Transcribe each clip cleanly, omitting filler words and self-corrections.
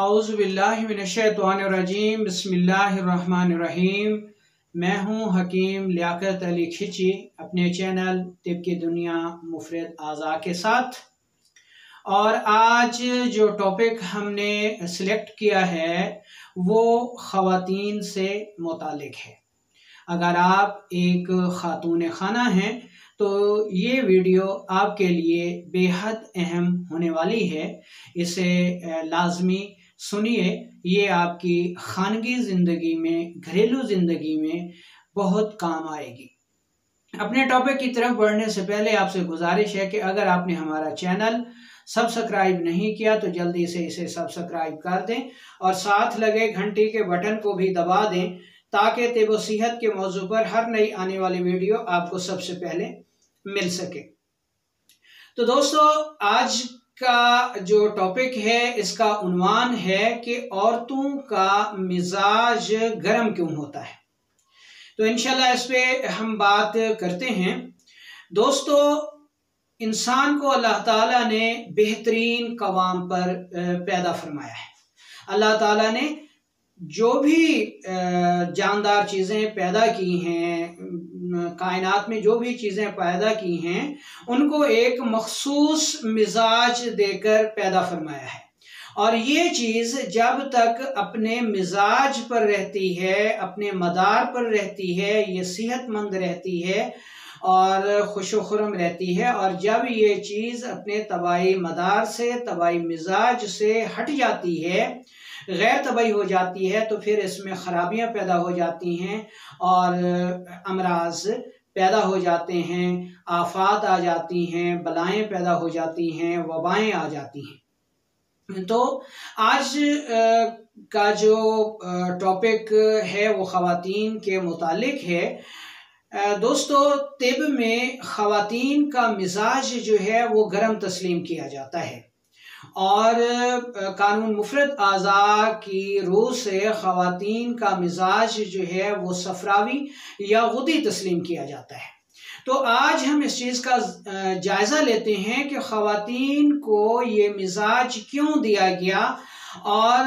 औज़ुबिल्लाहि मिनश्शैतानिर्रजीम बिस्मिल्लाहिर्रहमानिर्रहीम। मैं हूँ हकीम लियाकत अली खिची अपने चैनल तिब की दुनिया मुफरद आज़ा के साथ। और आज जो टॉपिक हमने सिलेक्ट किया है वो ख़वातीन से मुतालिक है। अगर आप एक खातून खाना हैं तो ये वीडियो आपके लिए बेहद अहम होने वाली है। इसे लाजमी सुनिए, ये आपकी खानगी ज़िंदगी में, घरेलू ज़िंदगी में बहुत काम आएगी। अपने टॉपिक की तरफ बढ़ने से पहले आपसे गुजारिश है कि अगर आपने हमारा चैनल सब्सक्राइब नहीं किया तो जल्दी से इसे सब्सक्राइब कर दें और साथ लगे घंटी के बटन को भी दबा दें ताकि तिब व सेहत के मौजू पर हर नई आने वाली वीडियो आपको सबसे पहले मिल सके। तो दोस्तों, आज का जो टॉपिक है इसका उन्वान है कि औरतों का मिजाज गर्म क्यों होता है। तो इंशाल्लाह इस पे हम बात करते हैं। दोस्तों, इंसान को अल्लाह ताला ने बेहतरीन कवाम पर पैदा फरमाया है। अल्लाह ताला ने जो भी जानदार चीज़ें पैदा की हैं, कायनात में जो भी चीज़ें पैदा की हैं, उनको एक मखसूस मिजाज देकर पैदा फरमाया है। और ये चीज़ जब तक अपने मिजाज पर रहती है, अपने मदार पर रहती है, ये सेहतमंद रहती है और खुशो-खुरम रहती है। और जब ये चीज़ अपने तबाई मदार से, तबाई मिजाज से हट जाती है, गैर तबाई हो जाती है, तो फिर इसमें ख़राबियाँ पैदा हो जाती हैं और अमराज पैदा हो जाते हैं, आफात आ जाती हैं, बलाएँ पैदा हो जाती हैं, वबाएँ आ जाती हैं। तो आज का जो टॉपिक है वो ख़वातीन के मुतालिक है। दोस्तों, तिब में ख़वातीन का मिजाज जो है वो गर्म तस्लीम किया जाता है और कानून मुफरद आज़ा की रूह से ख़वातीन का मिजाज जो है वो सफ़रावी या गुदी तस्लीम किया जाता है। तो आज हम इस चीज़ का जायज़ा लेते हैं कि ख़वातीन को ये मिजाज क्यों दिया गया और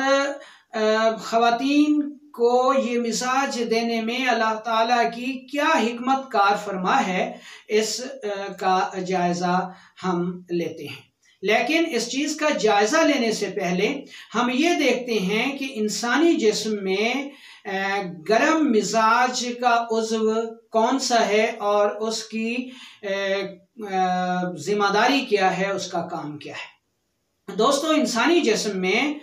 ख़वातीन को ये मिजाज देने में अल्लाह ताला की क्या हिकमत कार फरमा है, इस का जायज़ा हम लेते हैं। लेकिन इस चीज़ का जायज़ा लेने से पहले हम ये देखते हैं कि इंसानी जिस्म में गर्म मिजाज का उज़्व कौन सा है और उसकी ज़िम्मेदारी क्या है, उसका काम क्या है। दोस्तों, इंसानी जिस्म में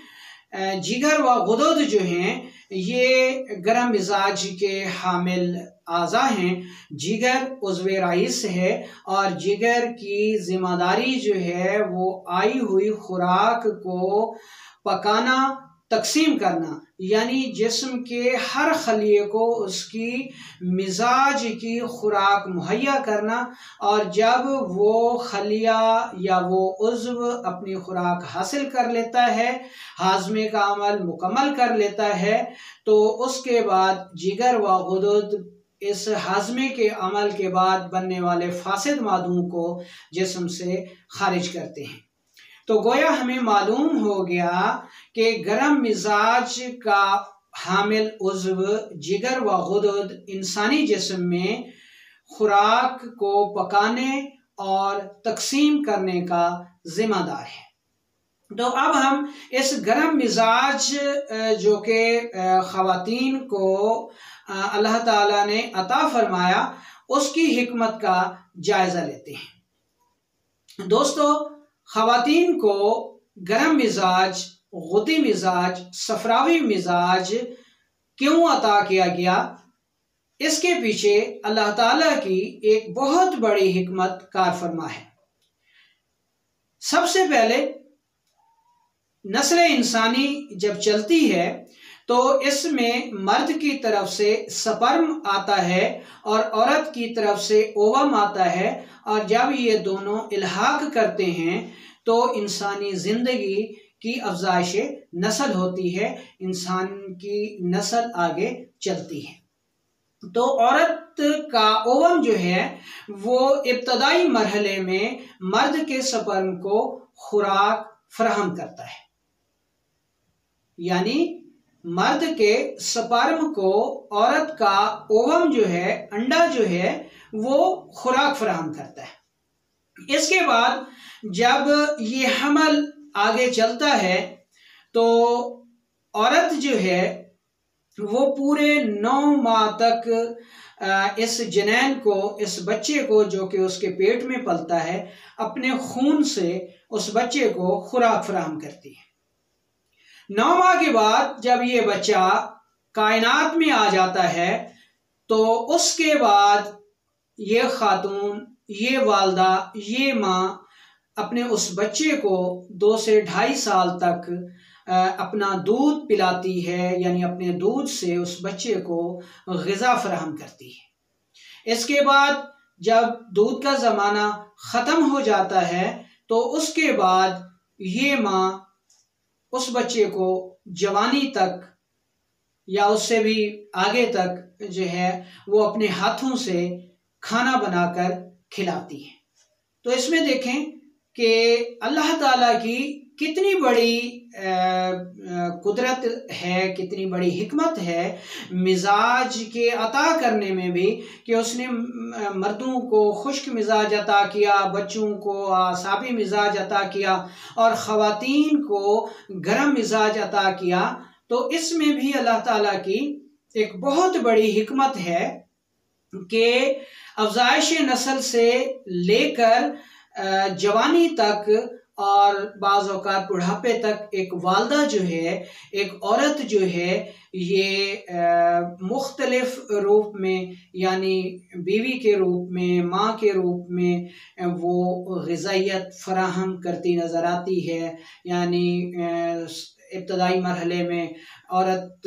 जिगर व गुदद जो हैं ये गर्म मिजाज के हामिल आज़ा हैं। जिगर उज़्वे राइस है और जिगर की ज़िम्मेदारी जो है वो आई हुई खुराक को पकाना, तकसीम करना, यानी जिस्म के हर खलिए को उसकी मिजाज की खुराक मुहैया करना। और जब वो खलिया या वो उज़्व अपनी खुराक हासिल कर लेता है, हाज़मे का अमल मुकम्मल कर लेता है, तो उसके बाद जिगर व गुदद इस हाज़मे के अमल के बाद बनने वाले फासिद मादों को जिस्म से खारिज करते हैं। तो गोया हमें मालूम हो गया कि गर्म मिजाज का हामिल उज़्व जिगर व गुदद इंसानी जिस्म में खुराक को पकाने और तकसीम करने का ज़िम्मेदार है। तो अब हम इस गर्म मिजाज जो कि ख़वातीन को अल्लाह ताला ने अता फरमाया, उसकी हिकमत का जायज़ा लेते हैं। दोस्तों, ख़वातीन को गर्म मिजाज, गुदी मिजाज, सफ़रावी मिजाज क्यों अता किया गया, इसके पीछे अल्लाह ताला की एक बहुत बड़ी हिकमत कार फरमा है। सबसे पहले नस्ल इंसानी जब चलती है तो इसमें मर्द की तरफ से स्पर्म आता है और औरत की तरफ से ओवम आता है। और जब ये दोनों इल्हाक करते हैं तो इंसानी ज़िंदगी की अफ़ज़ाइश नस्ल होती है, इंसान की नस्ल आगे चलती है। तो औरत का ओवम जो है वो इब्तदाई मरहले में मर्द के स्पर्म को खुराक फराहम करता है। यानी मर्द के स्पर्म को औरत का ओवम जो है, अंडा जो है, वो खुराक फराहम करता है। इसके बाद जब ये हमल आगे चलता है तो औरत जो है वो पूरे 9 माह तक इस जनैन को, इस बच्चे को जो कि उसके पेट में पलता है, अपने खून से उस बच्चे को खुराक फराहम करती है। 9 माह के बाद जब ये बच्चा कायनात में आ जाता है तो उसके बाद ये खातून, ये वालदा, ये माँ अपने उस बच्चे को 2 से 2.5 साल तक अपना दूध पिलाती है, यानी अपने दूध से उस बच्चे को ग़िज़ा फराहम करती है। इसके बाद जब दूध का ज़माना ख़त्म हो जाता है तो उसके बाद ये माँ उस बच्चे को जवानी तक या उससे भी आगे तक जो है वो अपने हाथों से खाना बनाकर खिलाती है। तो इसमें देखें कि अल्लाह ताला की कितनी बड़ी कुदरत है, कितनी बड़ी हिकमत है मिजाज के अता करने में भी, कि उसने मर्दों को खुश्क मिजाज अता किया, बच्चों को आसाबी मिजाज अता किया और ख़वातीन को गर्म मिजाज अता किया। तो इसमें भी अल्लाह ताला की एक बहुत बड़ी हिकमत है कि अफ़ज़ाइश नस्ल से लेकर जवानी तक और बाज़ औक़ात बुढ़ापे तक एक वालदा जो है, एक औरत जो है, ये मुख्तलिफ रूप में, यानी बीवी के रूप में, माँ के रूप में वो ग़िज़ाइयत फ़राहम करती नज़र आती है। यानी इब्तदाई मरहले में औरत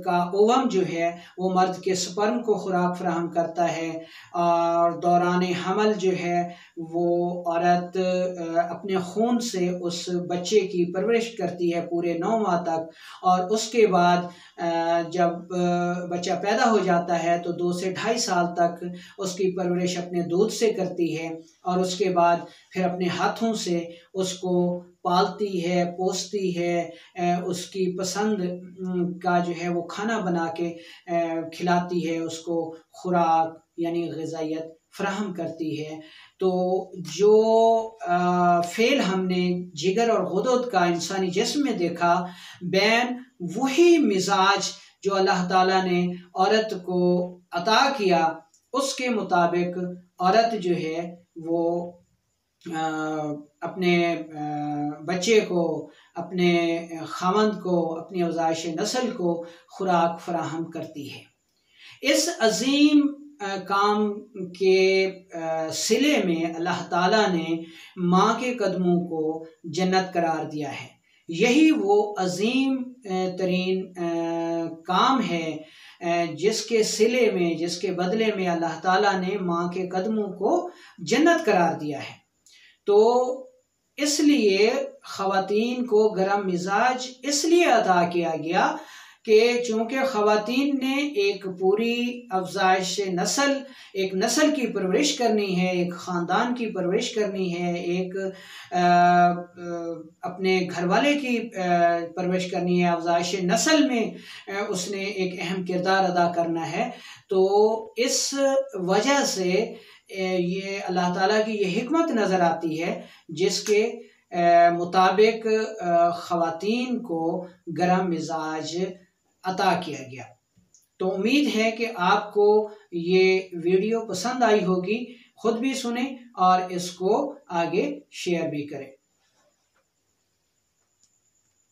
का ओवम जो है वो मर्द के स्पर्म को खुराक फराहम करता है और दौरान हमल जो है वो औरत अपने खून से उस बच्चे की परवरिश करती है पूरे 9 माह तक। और उसके बाद जब बच्चा पैदा हो जाता है तो 2 से 2.5 साल तक उसकी परवरिश अपने दूध से करती है और उसके बाद फिर अपने हाथों से उसको पालती है, पोसती है, उसकी पसंद का जो है वो खाना बना के खिलाती है, उसको खुराक यानी ग़िज़ाइयत फराहम करती है। तो जो फ़ेल हमने जिगर और गुदद का इंसानी जिस्म में देखा, बैन वही मिजाज जो अल्लाह ताला ने औरत को अता किया, उसके मुताबिक औरत जो है वो अपने बच्चे को, अपने खामंद को, अपनी अफ़ज़ाइश नस्ल को खुराक फराहम करती है। इस अज़ीम काम के सिले में अल्लाह ताला ने माँ के कदमों को जन्नत करार दिया है। यही वो अज़ीम तरीन काम है जिसके सिले में, जिसके बदले में अल्लाह ताला ने माँ के कदमों को जन्नत करार दिया है। तो इसलिए ख़वातीन को गरम मिजाज इसलिए अता किया गया कि चूँकि ख़वातीन ने एक पूरी अफ़ज़ाइश नस्ल, एक नस्ल की परवरिश करनी है, एक ख़ानदान की परवरिश करनी है, एक अपने घरवाले की परवरिश करनी है, अफ़ज़ाइश नस्ल में उसने एक अहम किरदार अदा करना है। तो इस वजह से ये अल्लाह ताला की ये हिकमत नज़र आती है जिसके मुताबिक ख़वातीन को गरम मिजाज अता किया गया। तो उम्मीद है कि आपको ये वीडियो पसंद आई होगी। ख़ुद भी सुने और इसको आगे शेयर भी करें।